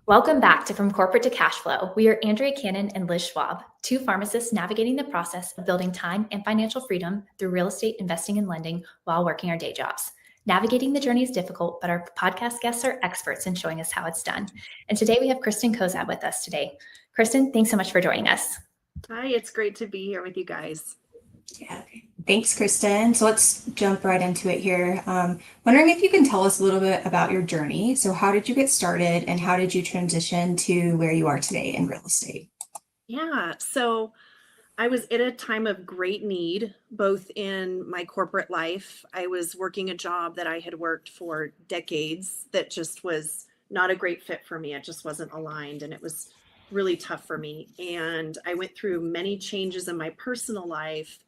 Welcome back to From Corporate to Cashflow. We are Andrea Cannon and Liz Schwab, two pharmacists navigating the process of building time and financial freedom through real estate investing and lending while working our day jobs. Navigating the journey is difficult, but our podcast guests are experts in showing us how it's done. And today we have Kristyn Cozad with us today. Kristyn, thanks so much for joining us. Hi, it's great to be here with you guys. Yeah. Thanks, Kristyn. So let's jump right into it here. Wondering if you can tell us a little bit about your journey. So how did you get started and how did you transition to where you are today in real estate? Yeah, so I was at a time of great need, both in my corporate life. I was working a job that I had worked for decades that just was not a great fit for me. It just wasn't aligned and it was really tough for me. And I went through many changes in my personal life.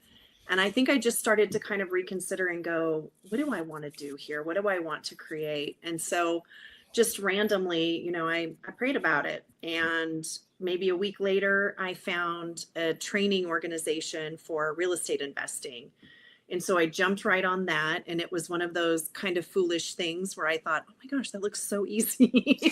And I think I just started to kind of reconsider and go, what do I want to do here? What do I want to create? And so just randomly, I prayed about it. And maybe a week later, I found a training organization for real estate investing. And so I jumped right on that. And it was one of those kind of foolish things where I thought, oh my gosh, that looks so easy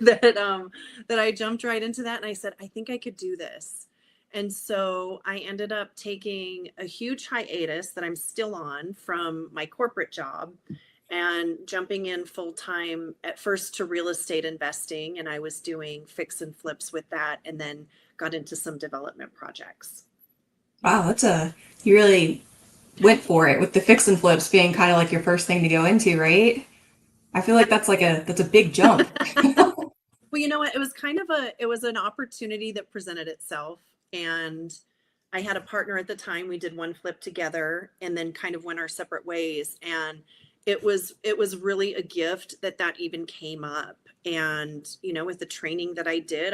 that I jumped right into that. And I said, I think I could do this. And so I ended up taking a huge hiatus that I'm still on from my corporate job and jumping in full time at first to real estate investing. And I was doing fix and flips with that and then got into some development projects. Wow, you really went for it with the fix and flips being kind of like your first thing to go into, right? I feel like that's a big jump. Well, you know what? It was an opportunity that presented itself. And I had a partner at the time. We did one flip together and then kind of went our separate ways. And it was really a gift that even came up. And, with the training that I did,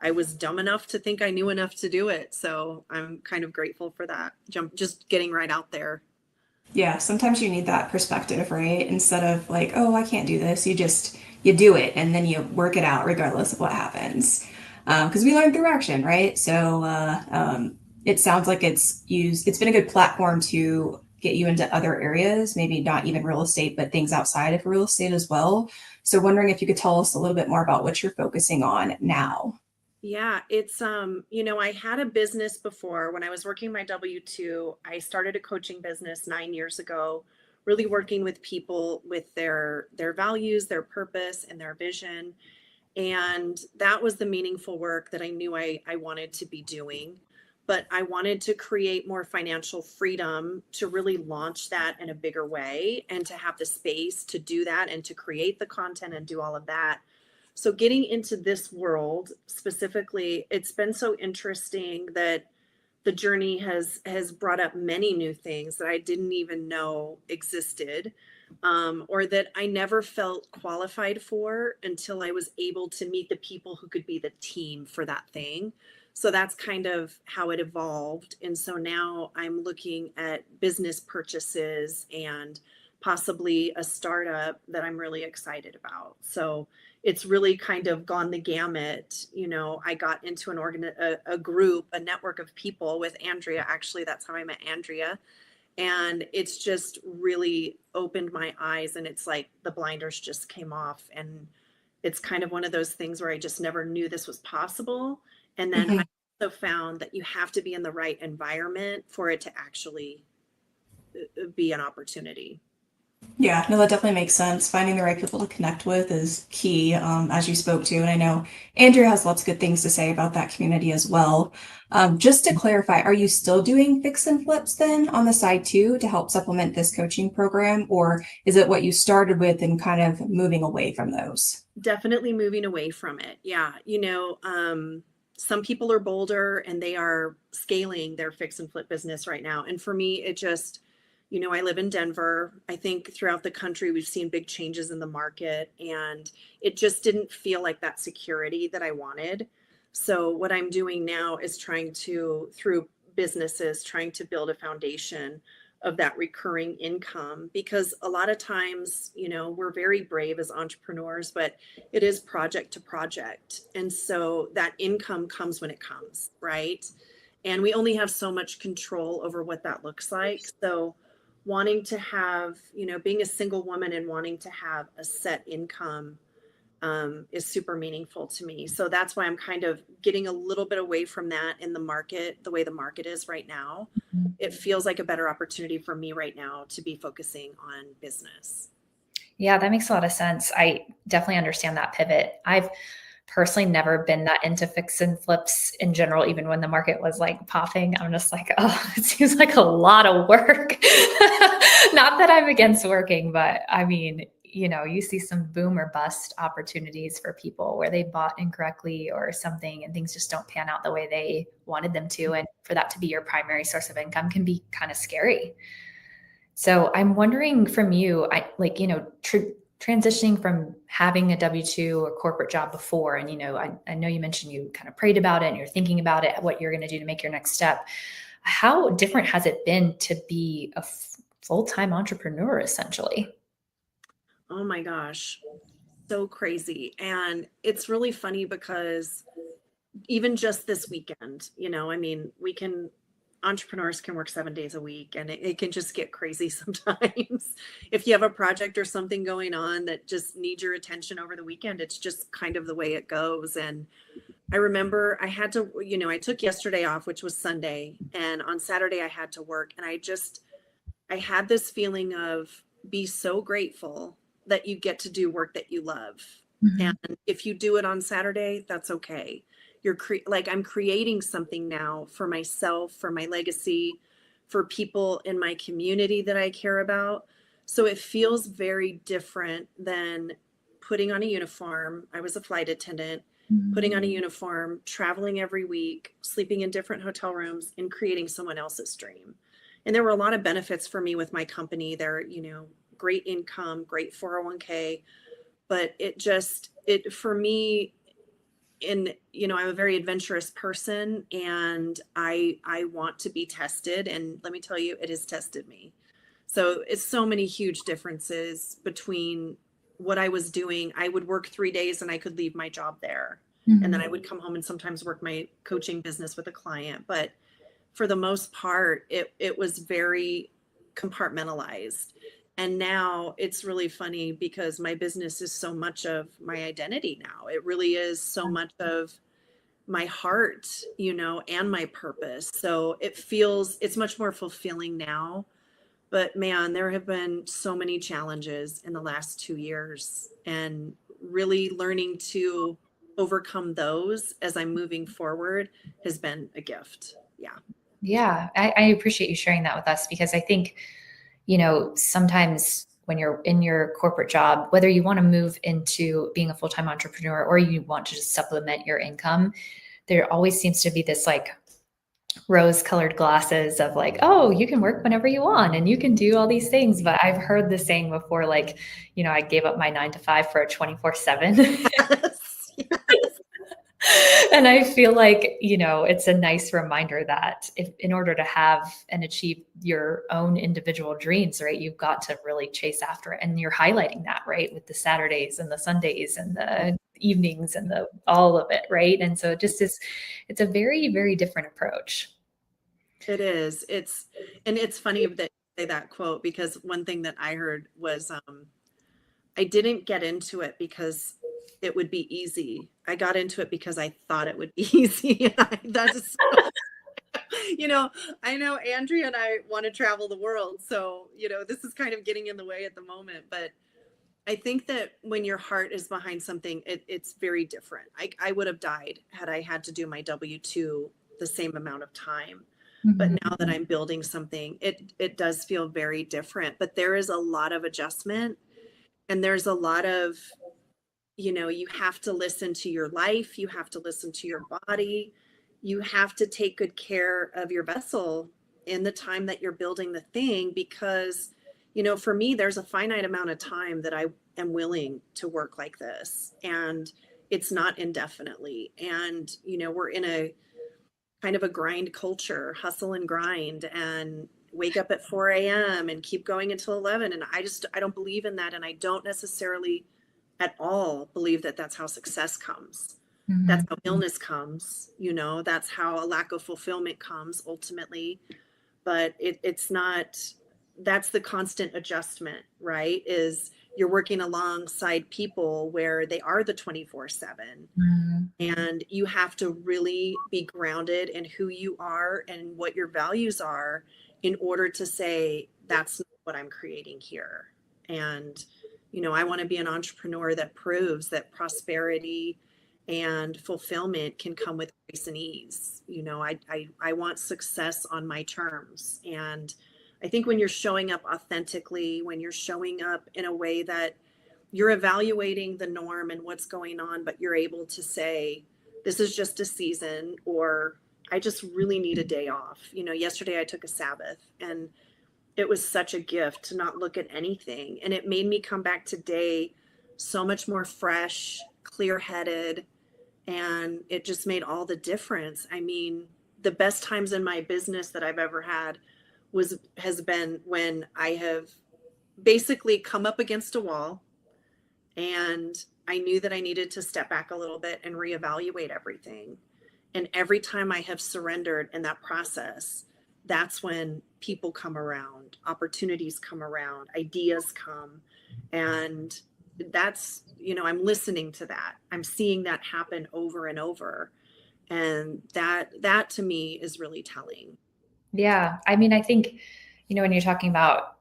I was dumb enough to think I knew enough to do it. So I'm kind of grateful for that just getting right out there. Yeah, sometimes you need that perspective, right? Instead of like, oh, I can't do this, you do it and then you work it out regardless of what happens. Because we learn through action, right? So it sounds like it's been a good platform to get you into other areas, maybe not even real estate, but things outside of real estate as well. So wondering if you could tell us a little bit more about what you're focusing on now. Yeah, it's I had a business before when I was working my W-2. I started a coaching business 9 years ago, really working with people with their values, their purpose, and their vision. And that was the meaningful work that I knew I wanted to be doing. But I wanted to create more financial freedom to really launch that in a bigger way and to have the space to do that and to create the content and do all of that. So getting into this world specifically, it's been so interesting that the journey has brought up many new things that I didn't even know existed, or that I never felt qualified for until I was able to meet the people who could be the team for that thing. So that's kind of how it evolved. And so now I'm looking at business purchases and possibly a startup that I'm really excited about. So it's really kind of gone the gamut. I got into a group, a network of people with Andrea. Actually, that's how I met Andrea. And it's just really opened my eyes, and it's like the blinders just came off. And it's kind of one of those things where I just never knew this was possible. And then I also found that you have to be in the right environment for it to actually be an opportunity. Yeah, no, that definitely makes sense. Finding the right people to connect with is key, as you spoke to. And I know Andrea has lots of good things to say about that community as well. Just to clarify, are you still doing fix and flips then on the side too to help supplement this coaching program? Or is it what you started with and kind of moving away from those? Definitely moving away from it. Yeah. Some people are bolder and they are scaling their fix and flip business right now. And for me, it just, I live in Denver. I think throughout the country, we've seen big changes in the market, and it just didn't feel like that security that I wanted. So what I'm doing now is through businesses, trying to build a foundation of that recurring income, because a lot of times, we're very brave as entrepreneurs, but it is project to project. And so that income comes when it comes, right? And we only have so much control over what that looks like. So wanting to have, being a single woman and wanting to have a set income is super meaningful to me. So that's why I'm kind of getting a little bit away from that in the market, the way the market is right now. It feels like a better opportunity for me right now to be focusing on business. Yeah, that makes a lot of sense. I definitely understand that pivot. I've personally never been that into fix and flips in general, even when the market was like popping. I'm just like, oh, it seems like a lot of work. Not that I'm against working, but I mean, you see some boom or bust opportunities for people where they bought incorrectly or something and things just don't pan out the way they wanted them to. And for that to be your primary source of income can be kind of scary. So I'm wondering from you, transitioning from having a W-2 or corporate job before, and, I know you mentioned you kind of prayed about it and you're thinking about it, what you're going to do to make your next step. How different has it been to be a full-time entrepreneur, essentially? Oh my gosh, so crazy. And it's really funny because even just this weekend, I mean, entrepreneurs can work 7 days a week, and it can just get crazy sometimes. If you have a project or something going on that just needs your attention over the weekend, it's just kind of the way it goes. And I remember I had to, I took yesterday off, which was Sunday, and on Saturday I had to work. And I had this feeling of be so grateful that you get to do work that you love. Mm-hmm. And if you do it on Saturday, that's okay. I'm creating something now for myself, for my legacy, for people in my community that I care about. So it feels very different than putting on a uniform. I was a flight attendant, putting on a uniform, traveling every week, sleeping in different hotel rooms, and creating someone else's dream. And there were a lot of benefits for me with my company. There, great income, great 401k, but for me, I'm a very adventurous person, and I want to be tested. And let me tell you, it has tested me. So it's so many huge differences between what I was doing. I would work 3 days and I could leave my job there. Mm-hmm. And then I would come home and sometimes work my coaching business with a client. But for the most part, it was very compartmentalized. And now it's really funny because my business is so much of my identity now. It really is so much of my heart, and my purpose. So it's much more fulfilling now. But man, there have been so many challenges in the last 2 years, and really learning to overcome those as I'm moving forward has been a gift. Yeah. Yeah, I appreciate you sharing that with us, because I think, sometimes when you're in your corporate job, whether you want to move into being a full-time entrepreneur or you want to just supplement your income, there always seems to be this like rose-colored glasses of like, oh, you can work whenever you want and you can do all these things. But I've heard the saying before, like, I gave up my 9 to 5 for a 24/7. Yes. And I feel like, it's a nice reminder that if in order to have and achieve your own individual dreams, right, you've got to really chase after it. And you're highlighting that, right, with the Saturdays and the Sundays and the evenings and all of it, right? And so it's a very, very different approach. It is. It's funny that you say that quote, because one thing that I heard was, I didn't get into it because it would be easy. I got into it because I thought it would be easy. That's I know Andrea and I want to travel the world. So, this is kind of getting in the way at the moment. But I think that when your heart is behind something, it's very different. I would have died had I had to do my W-2 the same amount of time. Mm-hmm. But now that I'm building something, it does feel very different. But there is a lot of adjustment, and there's a lot of, you have to listen to your life. You have to listen to your body. You have to take good care of your vessel in the time that you're building the thing, because, for me, there's a finite amount of time that I am willing to work like this, and it's not indefinitely. And, we're in a kind of a grind culture, hustle and grind, and wake up at 4 a.m. and keep going until 11. And I don't believe in that. And I don't necessarily at all believe that that's how success comes. Mm-hmm. That's how illness comes, that's how a lack of fulfillment comes ultimately. But it's not, that's the constant adjustment, right? Is you're working alongside people where they are the 24/7. Mhm. And you have to really be grounded in who you are and what your values are in order to say, that's not what I'm creating here. And, I want to be an entrepreneur that proves that prosperity and fulfillment can come with grace and ease. I want success on my terms. And I think when you're showing up authentically, when you're showing up in a way that you're evaluating the norm and what's going on, but you're able to say, this is just a season, or I just really need a day off. Yesterday I took a Sabbath, and it was such a gift to not look at anything. And it made me come back today so much more fresh, clear headed, and it just made all the difference. I mean, the best times in my business that I've ever had has been when I have basically come up against a wall, and I knew that I needed to step back a little bit and reevaluate everything. And every time I have surrendered in that process, that's when people come around, opportunities come around, ideas come. And I'm listening to that. I'm seeing that happen over and over. And that to me is really telling. Yeah. I mean, I think, when you're talking about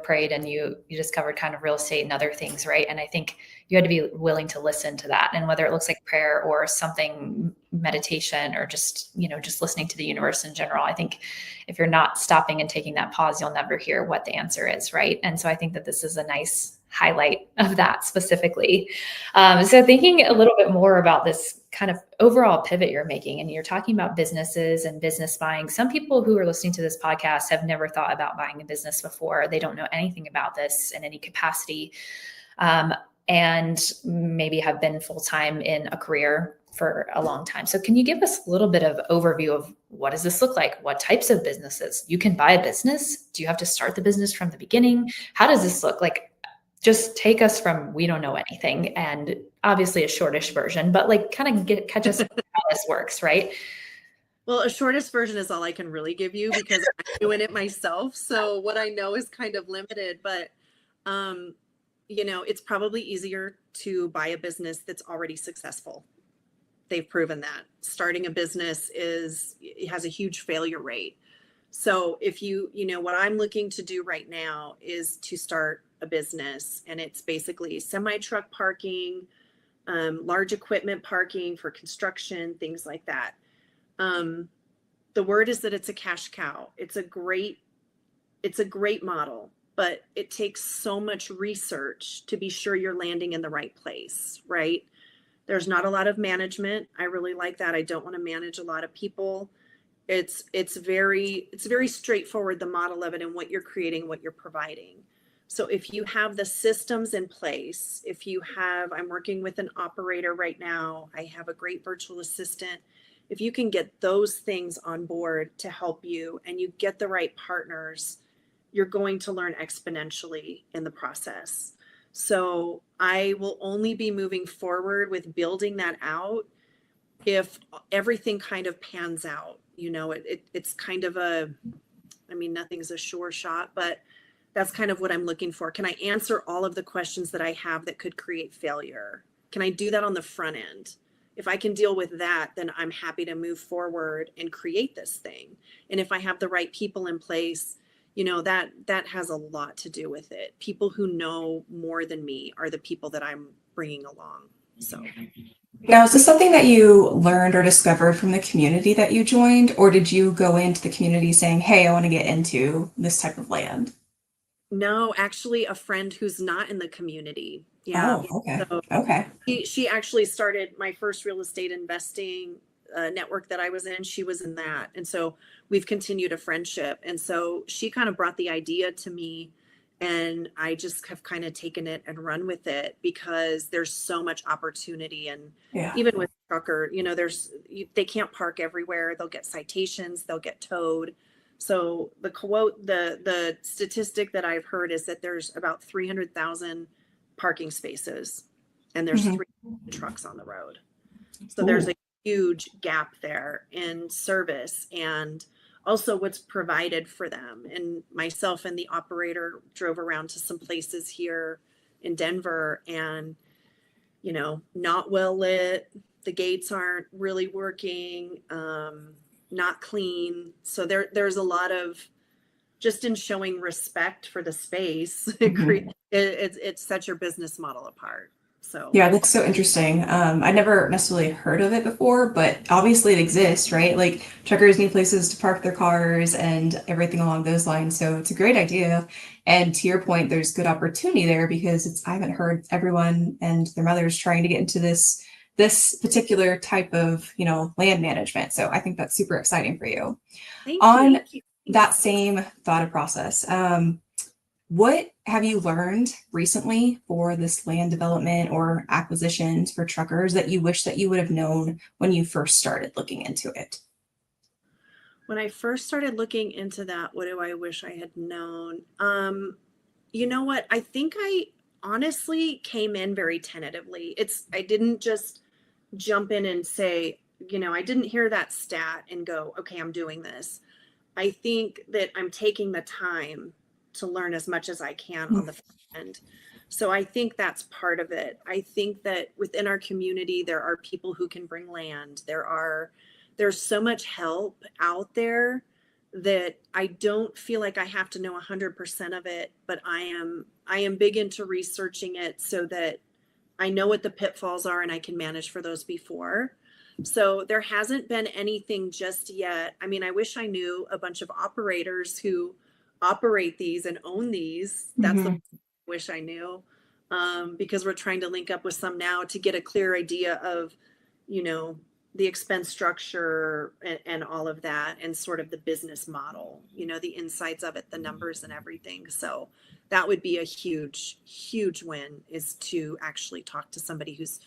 prayed and you discovered kind of real estate and other things, right? And I think you had to be willing to listen to that. And whether it looks like prayer or something, meditation, or just listening to the universe in general, I think if you're not stopping and taking that pause, you'll never hear what the answer is, right? And so I think that this is a nice highlight of that specifically. So thinking a little bit more about this kind of overall pivot you're making, and you're talking about businesses and business buying. Some people who are listening to this podcast have never thought about buying a business before. They don't know anything about this in any capacity, and maybe have been full-time in a career for a long time. So can you give us a little bit of overview of what does this look like? What types of businesses? You can buy a business. Do you have to start the business from the beginning? How does this look like? Just take us from, we don't know anything, and obviously a shortish version, but kind of catch us how this works, right? Well, a shortest version is all I can really give you because I'm doing it myself. So what I know is kind of limited, but it's probably easier to buy a business that's already successful. They've proven that starting a business it has a huge failure rate. So if what I'm looking to do right now is to start a business, and it's basically semi-truck parking, large equipment parking for construction, things like that. The word is that it's a cash cow. It's a great model, but it takes so much research to be sure you're landing in the right place, right? There's not a lot of management. I really like that. I don't want to manage a lot of people. It's very straightforward, the model of it, and what you're creating, what you're providing. So if you have the systems in place, I'm working with an operator right now, I have a great virtual assistant. If you can get those things on board to help you, and you get the right partners, you're going to learn exponentially in the process. So I will only be moving forward with building that out if everything kind of pans out. It's kind of nothing's a sure shot, but that's kind of what I'm looking for. Can I answer all of the questions that I have that could create failure? Can I do that on the front end? If I can deal with that, then I'm happy to move forward and create this thing. And if I have the right people in place, that has a lot to do with it. People who know more than me are the people that I'm bringing along. So. Now, is this something that you learned or discovered from the community that you joined, or did you go into the community saying, hey, I want to get into this type of land? No, actually a friend who's not in the community. Yeah. Oh, okay. So Okay. she actually started my first real estate investing network that I was in. She was in that. And so we've continued a friendship. And so she kind of brought the idea to me, and I just have kind of taken it and run with it because there's so much opportunity. And Yeah. even with trucker, they can't park everywhere. They'll get citations, they'll get towed. So the statistic that I've heard is that there's about 300,000 parking spaces, and there's 3 trucks on the road. So there's a huge gap there in service. And also what's provided for them. And myself and the operator drove around to some places here in Denver, and, you know, not well lit. The gates aren't really working, not clean. So there's a lot of, just in showing respect for the space, Mhm. it sets your business model apart. So Yeah, that's so interesting. I never necessarily heard of it before, but obviously it exists, right? Like truckers need places to park their cars and everything along those lines. So it's a great idea. And to your point, there's good opportunity there because I haven't heard everyone and their mothers trying to get into this particular type of, land management. So I think that's super exciting for you. thank you. On that same thought process, what have you learned recently for this land development or acquisitions for truckers that you wish that you would have known when you first started looking into it? When I first started looking into that, what do I wish I had known? You know what? I think I honestly came in very tentatively. I didn't just jump in and say, I didn't hear that stat and go, okay, I'm doing this. I think that I'm taking the time to learn as much as I can on the front end. So I think that's part of it. I think that within our community, there are people who can bring land. There's so much help out there that I don't feel like I have to know 100% of it, but I am big into researching it so that I know what the pitfalls are and I can manage for those before. So there hasn't been anything just yet. I mean, I wish I knew a bunch of operators who operate these and own these. That's the Mhm. wish I knew, because we're trying to link up with some now to get a clear idea of, you know, the expense structure and all of that, and sort of the business model, the insides of it, the numbers and everything. So that would be a huge, huge win, is to actually talk to somebody who's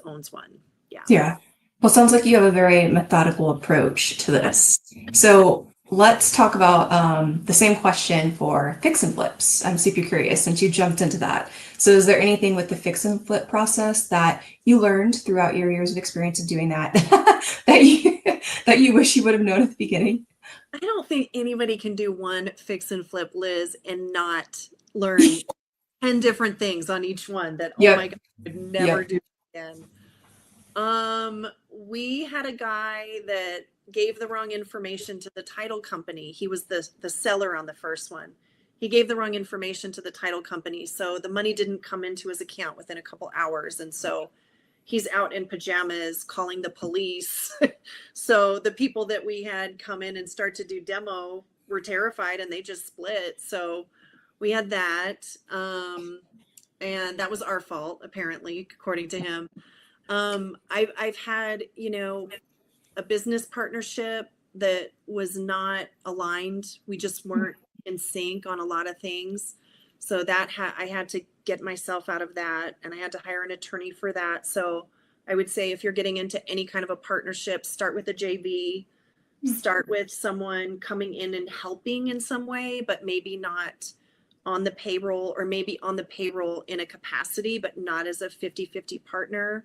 owns one. Yeah. Yeah. Well, sounds like you have a very methodical approach to this. So let's talk about the same question for fix and flips. I'm super curious since you jumped into that. So is there anything with the fix and flip process that you learned throughout your years of experience of doing that that you that you wish you would have known at the beginning? I don't think anybody can do one fix and flip, Liz, and not learn 10 different things on each one that, oh my Yep. God, I would never Yep. do again. We had a guy that gave the wrong information to the title company. He was the seller on the first one. He gave the wrong information to the title company, so the money didn't come into his account within a couple hours, and so he's out in pajamas calling the police. So the people that we had come in and start to do demo were terrified, and they just split. So we had that, and that was our fault, apparently, according to him. I've had, a business partnership that was not aligned. We just weren't in sync on a lot of things. So I had to get myself out of that, and I had to hire an attorney for that. So I would say, if you're getting into any kind of a partnership, start with a JV, start with someone coming in and helping in some way, but maybe not on the payroll, or maybe on the payroll in a capacity, but not as a 50-50 partner.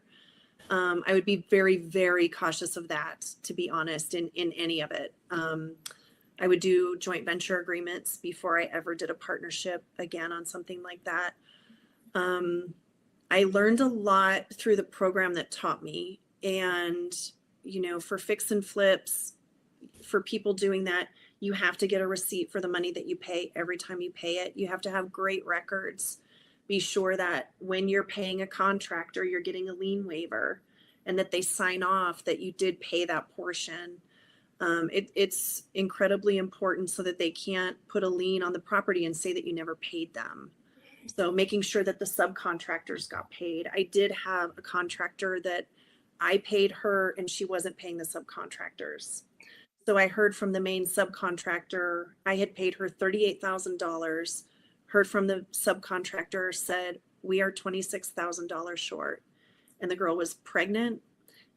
I would be very, very cautious of that, to be honest, in any of it. I would do joint venture agreements before I ever did a partnership again on something like that. I learned a lot through the program that taught me. And, for fix and flips, for people doing that, you have to get a receipt for the money that you pay every time you pay it. You have to have great records. Be sure that when you're paying a contractor, you're getting a lien waiver, and that they sign off that you did pay that portion. It's incredibly important, so that they can't put a lien on the property and say that you never paid them. So making sure that the subcontractors got paid. I did have a contractor that I paid her and she wasn't paying the subcontractors. So I heard from the main subcontractor, I had paid her $38,000. Heard from the subcontractor, said, we are $26,000 short. And the girl was pregnant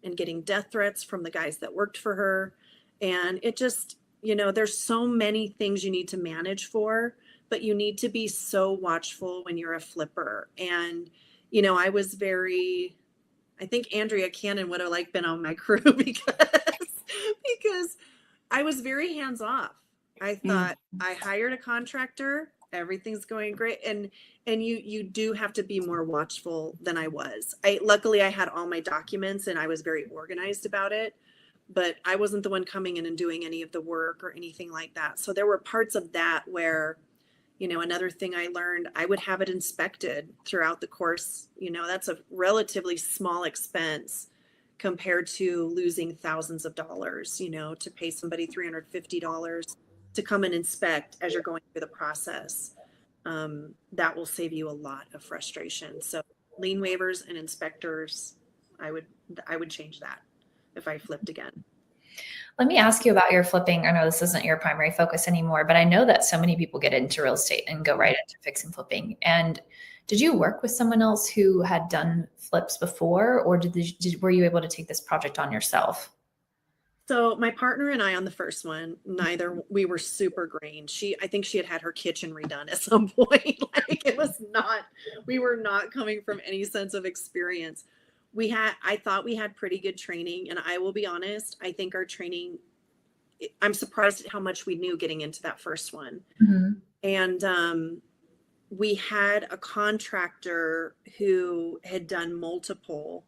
and getting death threats from the guys that worked for her. And it just, there's so many things you need to manage for, but you need to be so watchful when you're a flipper. And, I think Andrea Cannon would have been on my crew because I was very hands off. I thought I hired a contractor, everything's going great. And you do have to be more watchful than I was. Luckily I had all my documents and I was very organized about it, but I wasn't the one coming in and doing any of the work or anything like that. So there were parts of that where, another thing I learned, I would have it inspected throughout the course. That's a relatively small expense compared to losing thousands of dollars, to pay somebody $350 to come and inspect as you're going through the process. That will save you a lot of frustration. So lien waivers and inspectors, I would change that if I flipped again. Let me ask you about your flipping. I know this isn't your primary focus anymore, but I know that so many people get into real estate and go right into fix and flipping. And did you work with someone else who had done flips before, or were you able to take this project on yourself? So my partner and I on the first one, we were super green. I think she had her kitchen redone at some point. We were not coming from any sense of experience. I thought we had pretty good training, and I will be honest, I think our training, I'm surprised at how much we knew getting into that first one. Mm-hmm. And we had a contractor who had done multiple,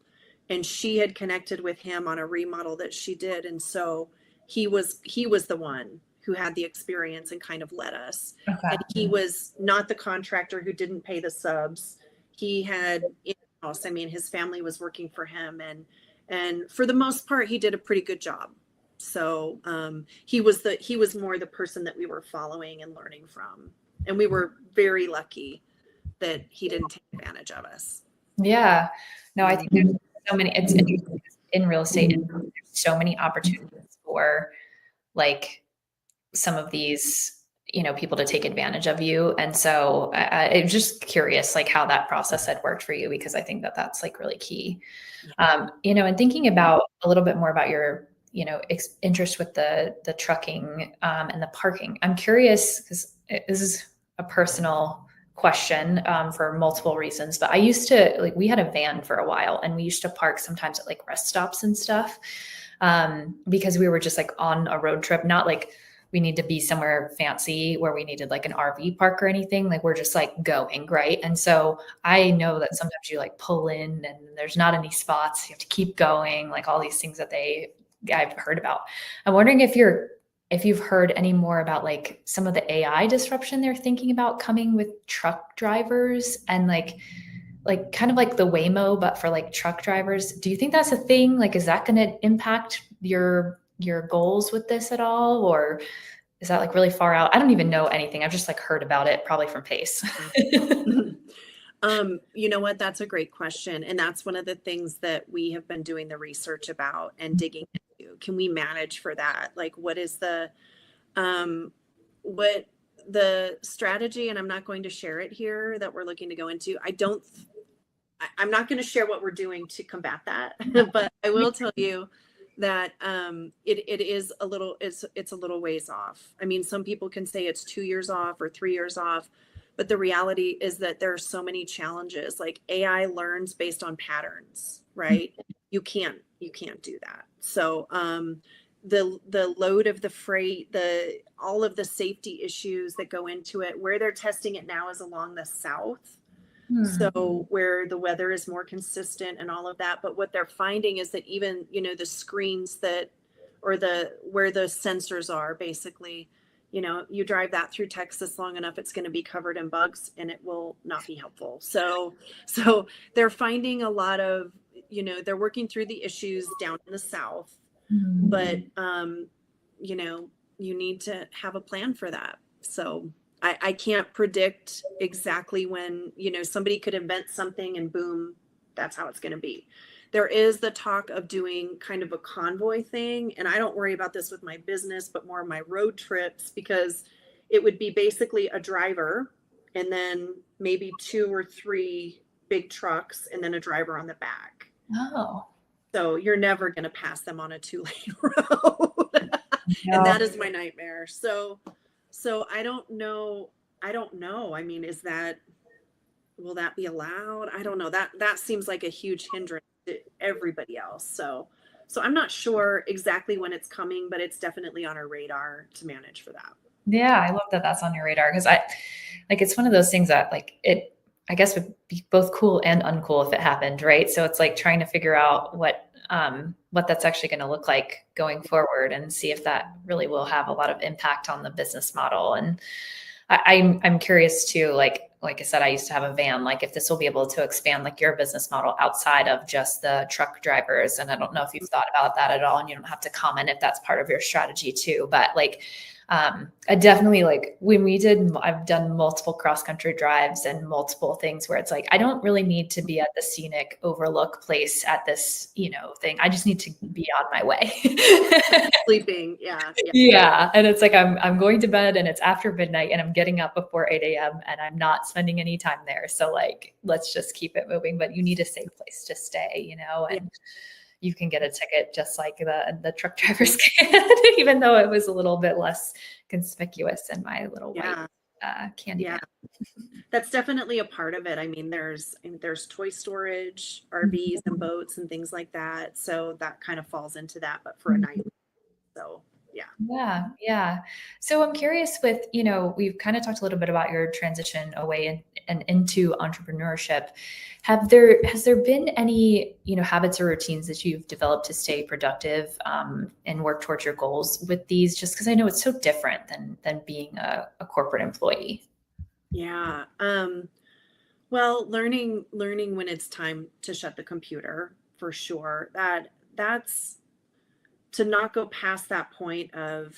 and she had connected with him on a remodel that she did. And so he was the one who had the experience and kind of led us. Okay. And he was not the contractor who didn't pay the subs. He had in-house, his family was working for him, and for the most part, he did a pretty good job. So he was more the person that we were following and learning from. And we were very lucky that he didn't take advantage of us. Yeah. No, I think there's so many, it's in real estate, there's so many opportunities for like some of these, people to take advantage of you. And so I'm just curious, like how that process had worked for you, because I think that that's like really key. And thinking about a little bit more about your, interest with the trucking and the parking. I'm curious, because this is a personal question for multiple reasons, but I used to, we had a van for a while, and we used to park sometimes at like rest stops and stuff because we were just like on a road trip, not like we need to be somewhere fancy where we needed like an RV park or anything. Like we're just like going, right? And so I know that sometimes you like pull in and there's not any spots. You have to keep going, like all these things that I've heard about. I'm wondering if you've heard any more about like some of the AI disruption they're thinking about coming with truck drivers, and like kind of like the Waymo, but for like truck drivers. Do you think that's a thing? Like, is that going to impact your goals with this at all? Or is that like really far out? I don't even know anything. I've just like heard about it probably from Pace. You know what? That's a great question. And that's one of the things that we have been doing the research about and digging into. Can we manage for that? Like, what is what the strategy, and I'm not going to share it here, that we're looking to go into. I'm not going to share what we're doing to combat that, but I will tell you that it is it's a little ways off. Some people can say it's 2 years off or 3 years off, but the reality is that there are so many challenges. Like AI learns based on patterns, right? You can't do that. So the load of the freight, all of the safety issues that go into it, where they're testing it now is along the south. So where the weather is more consistent and all of that. But what they're finding is that even, the screens where the sensors are, basically, you drive that through Texas long enough, it's going to be covered in bugs and it will not be helpful. So they're finding a lot of, they're working through the issues down in the south, but, you need to have a plan for that. So I can't predict exactly when, somebody could invent something and boom, that's how it's going to be. There is the talk of doing kind of a convoy thing. And I don't worry about this with my business, but more my road trips, because it would be basically a driver and then maybe 2 or 3 big trucks and then a driver on the back. Oh. So you're never going to pass them on a 2-lane road. No. And that is my nightmare. So I don't know. Will that be allowed? I don't know. That seems like a huge hindrance to everybody else. So So I'm not sure exactly when it's coming, but it's definitely on our radar to manage for that. Yeah, I love that that's on your radar because it's one of those things that I guess would be both cool and uncool if it happened, right? So it's like trying to figure out what that's actually going to look like going forward and see if that really will have a lot of impact on the business model. And I'm curious too, like I said, I used to have a van, like if this will be able to expand like your business model outside of just the truck drivers. And I don't know if you've thought about that at all, and you don't have to comment if that's part of your strategy too, but I definitely I've done multiple cross country drives and multiple things where it's like, I don't really need to be at the scenic overlook place at this, thing. I just need to be on my way. Sleeping. Yeah. Yeah. And it's like, I'm going to bed and it's after midnight and I'm getting up before 8 a.m. and I'm not spending any time there. So let's just keep it moving, but you need a safe place to stay, and you can get a ticket just like the truck drivers can, even though it was a little bit less conspicuous in my little white candy van. That's definitely a part of it. I mean, there's toy storage, RVs and boats and things like that. So that kind of falls into that, but for a night. So Yeah. So I'm curious with, we've kind of talked a little bit about your transition away and into entrepreneurship. Has there been any, habits or routines that you've developed to stay productive and work towards your goals with these? Just because I know it's so different than being a corporate employee. Yeah. Well, learning when it's time to shut the computer, for sure. That's to not go past that point of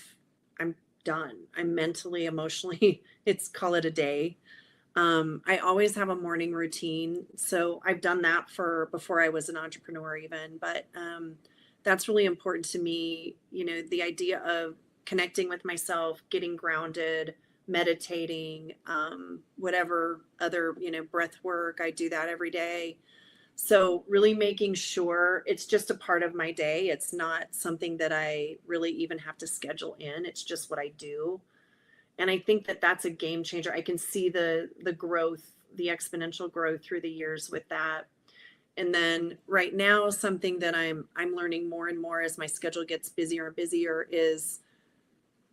I'm done. I'm mentally, emotionally, call it a day. I always have a morning routine. So I've done that before I was an entrepreneur even, but that's really important to me. The idea of connecting with myself, getting grounded, meditating, whatever other, breath work, I do that every day. So really making sure it's just a part of my day. It's not something that I really even have to schedule in. It's just what I do. And I think that that's a game changer. I can see the growth, the exponential growth through the years with that. And then right now, something that I'm learning more and more as my schedule gets busier and busier is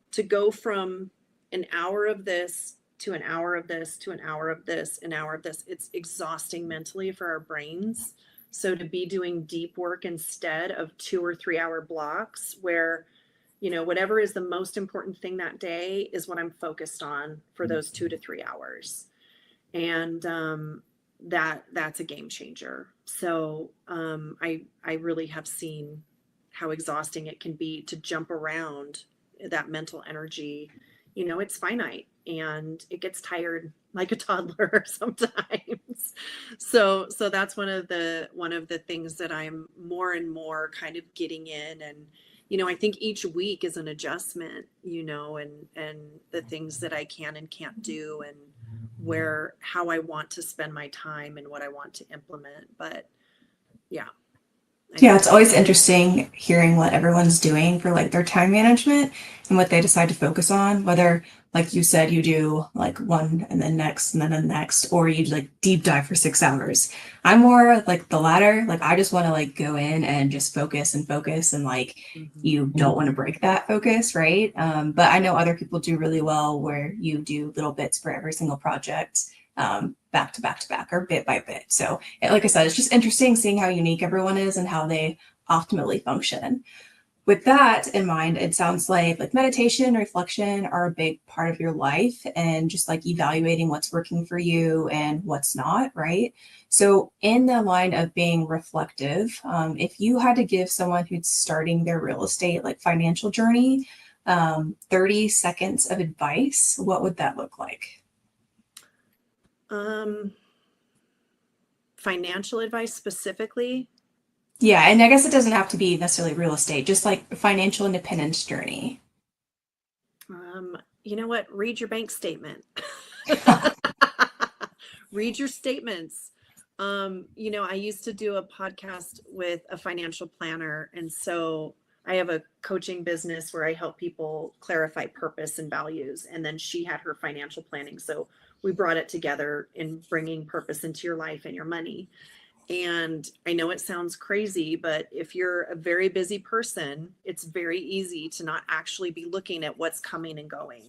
to go from an hour of this to an hour of this to an hour of this, an hour of this. It's exhausting mentally for our brains. So to be doing deep work instead of 2 or 3 hour blocks where, whatever is the most important thing that day is what I'm focused on for those 2 to 3 hours. And that's a game changer. So I really have seen how exhausting it can be to jump around that mental energy. It's finite and it gets tired like a toddler sometimes. So that's one of the things that I'm more and more kind of getting in. And I think each week is an adjustment, and the things that I can and can't do and how I want to spend my time and what I want to implement. But yeah. Yeah, it's always interesting hearing what everyone's doing for their time management and what they decide to focus on, whether like you said, you do one and then next and then the next, or you deep dive for 6 hours. I'm more like the latter. I just want to go in and just focus and you don't want to break that focus, right? But I know other people do really well where you do little bits for every single project, back to back to back or bit by bit. So like I said, it's just interesting seeing how unique everyone is and how they optimally function. With that in mind, it sounds like meditation and reflection are a big part of your life and just evaluating what's working for you and what's not, right? So in the line of being reflective, if you had to give someone who's starting their real estate financial journey 30 seconds of advice, what would that look like? Financial advice specifically? Yeah, and I guess it doesn't have to be necessarily real estate, just financial independence journey. You know what? Read your bank statement. Read your statements. I used to do a podcast with a financial planner. And so I have a coaching business where I help people clarify purpose and values. And then she had her financial planning. So we brought it together in bringing purpose into your life and your money. And I know it sounds crazy, but if you're a very busy person, it's very easy to not actually be looking at what's coming and going.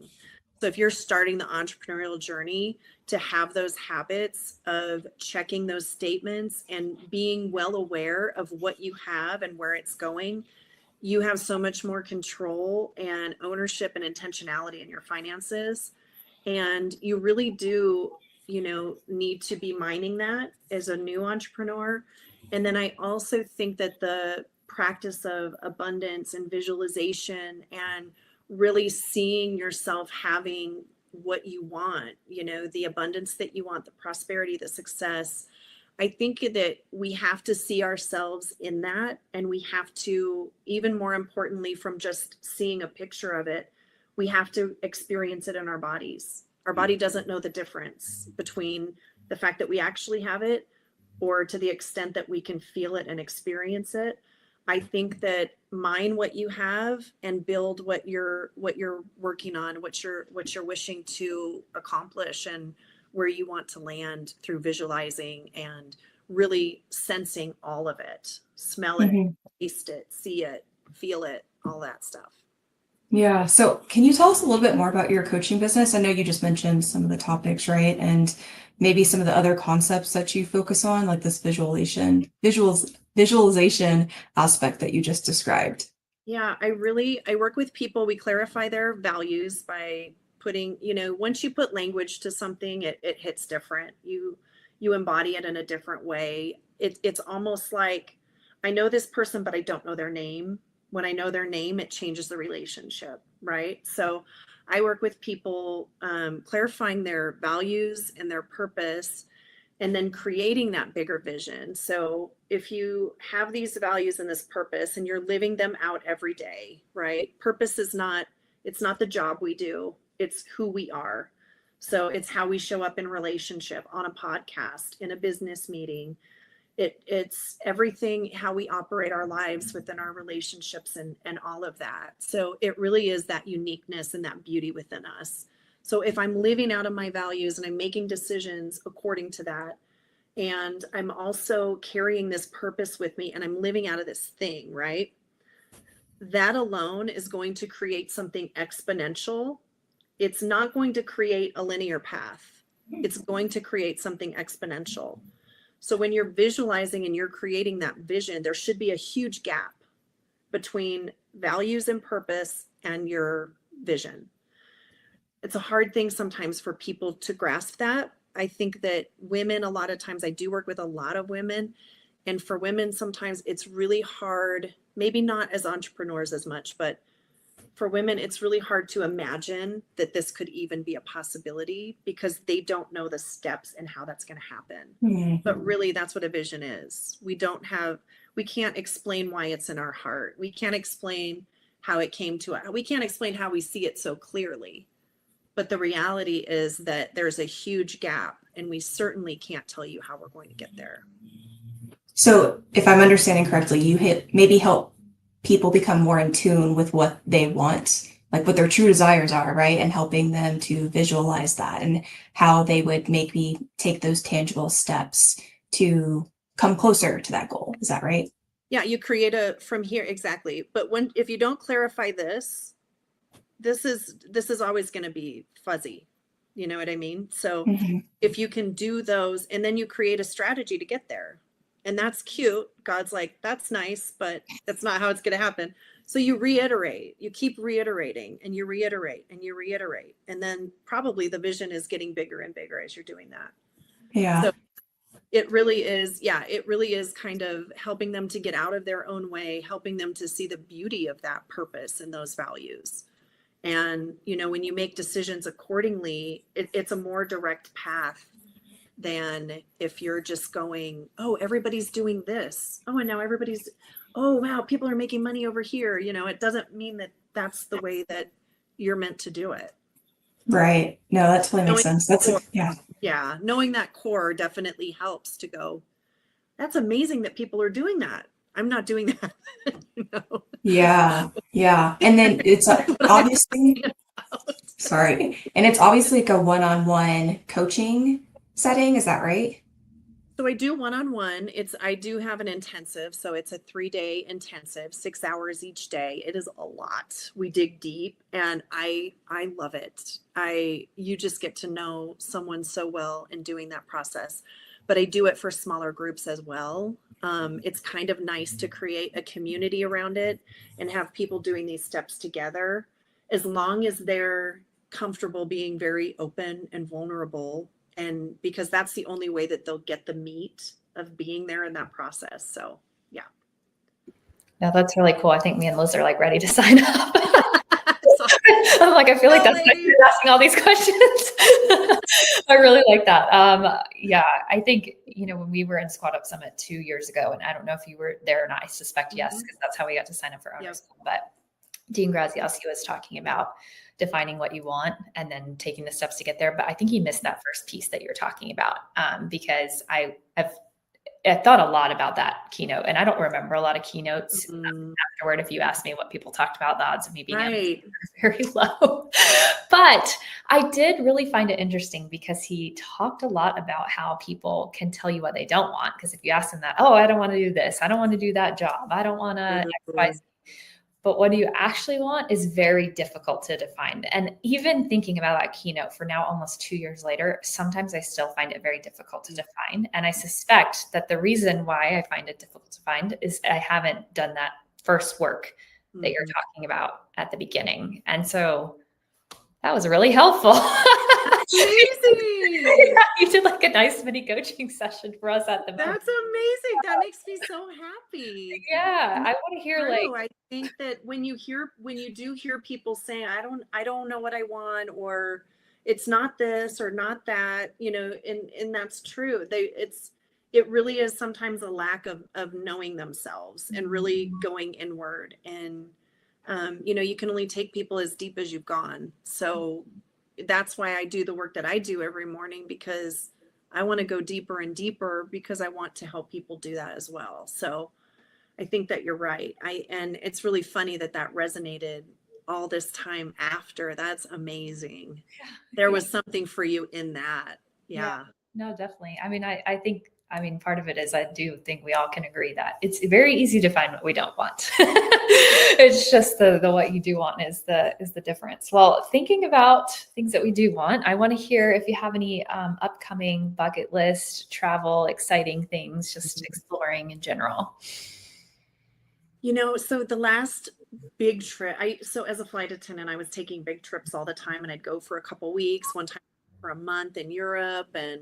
So if you're starting the entrepreneurial journey, to have those habits of checking those statements and being well aware of what you have and where it's going, you have so much more control and ownership and intentionality in your finances. And you really do, need to be mining that as a new entrepreneur. And then I also think that the practice of abundance and visualization and really seeing yourself having what you want, the abundance that you want, the prosperity, the success. I think that we have to see ourselves in that, and we have to, even more importantly, from just seeing a picture of it, we have to experience it in our bodies. Our body doesn't know the difference between the fact that we actually have it or to the extent that we can feel it and experience it. I think that mine what you have and build what you're working on, what you're wishing to accomplish and where you want to land through visualizing and really sensing all of it. Smell it, taste it, see it, feel it, all that stuff. Yeah. So can you tell us a little bit more about your coaching business? I know you just mentioned some of the topics, right? And maybe some of the other concepts that you focus on, like this visualization aspect that you just described. Yeah, I work with people. We clarify their values by putting, once you put language to something, it hits different. You embody it in a different way. It's almost like I know this person, but I don't know their name. When I know their name, it changes the relationship, right? So I work with people clarifying their values and their purpose, and then creating that bigger vision. So if you have these values and this purpose and you're living them out every day, right? Purpose is it's not the job we do, it's who we are. So it's how we show up in relationship, on a podcast, in a business meeting. It's everything, how we operate our lives within our relationships and all of that. So it really is that uniqueness and that beauty within us. So if I'm living out of my values and I'm making decisions according to that, and I'm also carrying this purpose with me and I'm living out of this thing, right? That alone is going to create something exponential. It's not going to create a linear path. It's going to create something exponential. So when you're visualizing and you're creating that vision, there should be a huge gap between values and purpose and your vision. It's a hard thing sometimes for people to grasp that. I think that women, a lot of times, I do work with a lot of women, and for women, sometimes it's really hard, maybe not as entrepreneurs as much, but for women, it's really hard to imagine that this could even be a possibility because they don't know the steps and how that's going to happen. But really, that's what a vision is. We can't explain why it's in our heart. We can't explain how it came to us. We can't explain how we see it so clearly. But the reality is that there's a huge gap, and we certainly can't tell you how we're going to get there. So if I'm understanding correctly, you maybe help people become more in tune with what they want, like what their true desires are, right? And helping them to visualize that and how they would maybe take those tangible steps to come closer to that goal. Is that right? Yeah, you create from here, exactly. But if you don't clarify this is always going to be fuzzy. You know what I mean? So if you can do those, and then you create a strategy to get there. And that's cute. God's like, that's nice, but that's not how it's going to happen. So you reiterate, you keep reiterating, and you reiterate and you reiterate. And then probably the vision is getting bigger and bigger as you're doing that. Yeah. So it really is kind of helping them to get out of their own way, helping them to see the beauty of that purpose and those values. And, when you make decisions accordingly, it's a more direct path than if you're just going, oh, everybody's doing this. Oh, and now oh, wow, people are making money over here. It doesn't mean that that's the way that you're meant to do it. Right. No, that totally makes sense. Yeah. Knowing that core definitely helps to go, that's amazing that people are doing that. I'm not doing that. Yeah. And then it's obviously, sorry. And it's obviously like a one-on-one coaching setting. Is that right? So I do one-on-one. I do have an intensive. So it's a 3-day intensive, 6 hours each day. It is a lot. We dig deep and I love it. You just get to know someone so well in doing that process. But I do it for smaller groups as well. It's kind of nice to create a community around it and have people doing these steps together, as long as they're comfortable being very open and vulnerable, and because that's the only way that they'll get the meat of being there in that process. So yeah. Yeah, that's really cool. I think me and Liz are like ready to sign up. So, I'm like, I feel like go, that's why lady. you're asking all these questions. I really like that. Yeah, I think, when we were in Squad Up Summit 2 years ago, and I don't know if you were there or not, I suspect yes, because that's how we got to sign up for Owners Club. But Dean Graziosi was talking about defining what you want and then taking the steps to get there. But I think he missed that first piece that you're talking about, because I thought a lot about that keynote, and I don't remember a lot of keynotes afterward. If you ask me what people talked about, the odds of me being Right. very low. But I did really find it interesting because he talked a lot about how people can tell you what they don't want. Because if you ask them that, oh, I don't want to do this, I don't want to do that job, I don't want to X, Y, Z. But what do you actually want is very difficult to define. And even thinking about that keynote for now, almost 2 years later, sometimes I still find it very difficult to define. And I suspect that the reason why I find it difficult to find is I haven't done that first work that you're talking about at the beginning. And so that was really helpful. That's amazing. You did like a nice mini coaching session for us at the moment. That's amazing. That makes me so happy. Yeah, I want to hear I think that when you do hear people say, I don't know what I want, or it's not this or not that, and that's true. It really is sometimes a lack of knowing themselves and really going inward. And, you can only take people as deep as you've gone. So that's why I do the work that I do every morning, because I want to go deeper and deeper, because I want to help people do that as well. So I think that you're right. And it's really funny that resonated all this time after. That's amazing. Yeah. There was something for you in that. Yeah. No, definitely. I mean, I think part of it is I do think we all can agree that it's very easy to find what we don't want. It's just the what you do want is the difference. Well, thinking about things that we do want, I want to hear if you have any upcoming bucket list, travel, exciting things, just exploring in general. So the last big trip, so as a flight attendant, I was taking big trips all the time, and I'd go for a couple weeks, one time for a month in Europe. And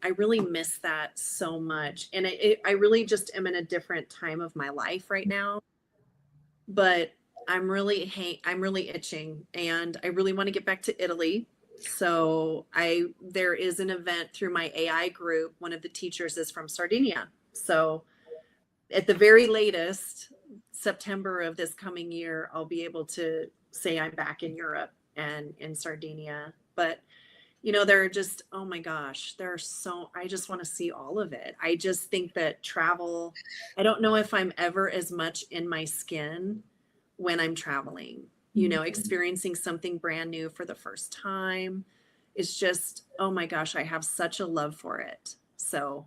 I really miss that so much. And I really just am in a different time of my life right now, but I'm really itching, and I really want to get back to Italy. So there is an event through my AI group. One of the teachers is from Sardinia. So at the very latest, September of this coming year, I'll be able to say I'm back in Europe and in Sardinia. But, they're just, oh my gosh, I just want to see all of it. I just think that travel, I don't know if I'm ever as much in my skin when I'm traveling, experiencing something brand new for the first time. It's just, oh my gosh, I have such a love for it. So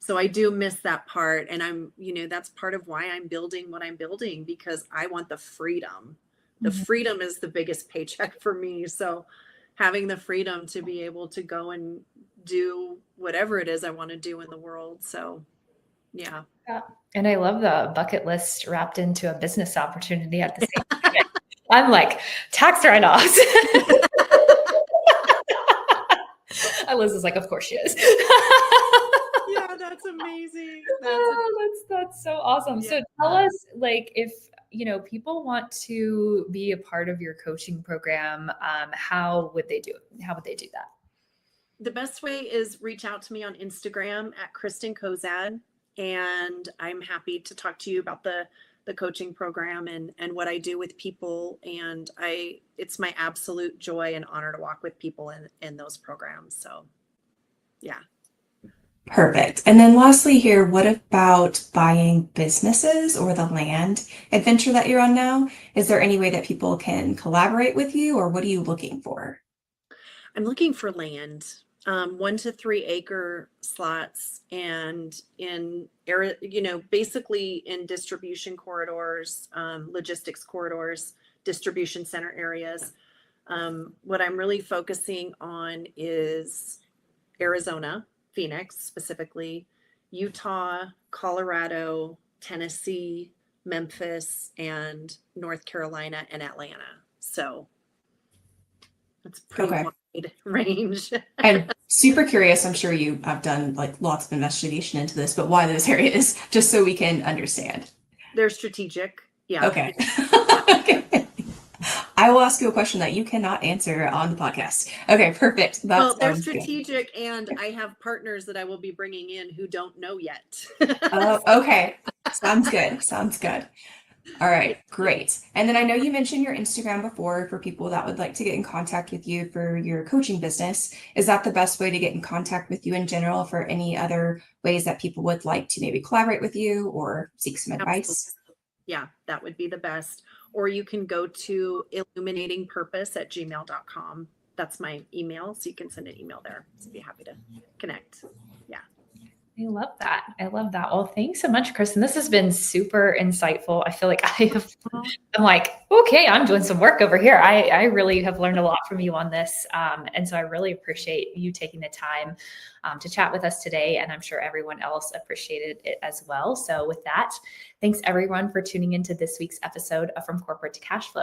I do miss that part. And that's part of why I'm building what I'm building, because I want the freedom. The freedom is the biggest paycheck for me. So having the freedom to be able to go and do whatever it is I want to do in the world. So, yeah. And I love the bucket list wrapped into a business opportunity at the same time. I'm like, tax write-offs. Liz is like, of course she is. Yeah, that's amazing. That's so awesome. Yeah. So tell us, if people want to be a part of your coaching program, how would they do it? How would they do that? The best way is reach out to me on Instagram at Kristyn Cozad, and I'm happy to talk to you about the coaching program and what I do with people. And it's my absolute joy and honor to walk with people in those programs. So, yeah. Perfect. And then lastly here, what about buying businesses or the land adventure that you're on now? Is there any way that people can collaborate with you, or what are you looking for? I'm looking for land. 1 to 3 acre slots, and in area, basically in distribution corridors, logistics corridors, distribution center areas. What I'm really focusing on is Arizona, Phoenix specifically, Utah, Colorado, Tennessee, Memphis, and North Carolina and Atlanta. So that's pretty Okay. wide range. I'm super curious. I'm sure you have done like lots of investigation into this, but why those areas, just so we can understand. They're strategic. Yeah. Okay. Okay. I will ask you a question that you cannot answer on the podcast. Okay, perfect. That Well, they're sounds good. strategic, and I have partners that I will be bringing in who don't know yet. Oh, okay. Sounds good. Sounds good. All right, great. And then I know you mentioned your Instagram before for people that would like to get in contact with you for your coaching business. Is that the best way to get in contact with you in general for any other ways that people would like to maybe collaborate with you or seek some advice? Yeah, that would be the best. Or you can go to illuminatingpurpose@gmail.com. That's my email, so you can send an email there. So I'd be happy to connect. Yeah. I love that. I love that. Well, thanks so much, Kristyn. This has been super insightful. I feel like I'm like, okay, I'm doing some work over here. I really have learned a lot from you on this. And so I really appreciate you taking the time to chat with us today. And I'm sure everyone else appreciated it as well. So with that, thanks everyone for tuning into this week's episode of From Corporate to Cashflow.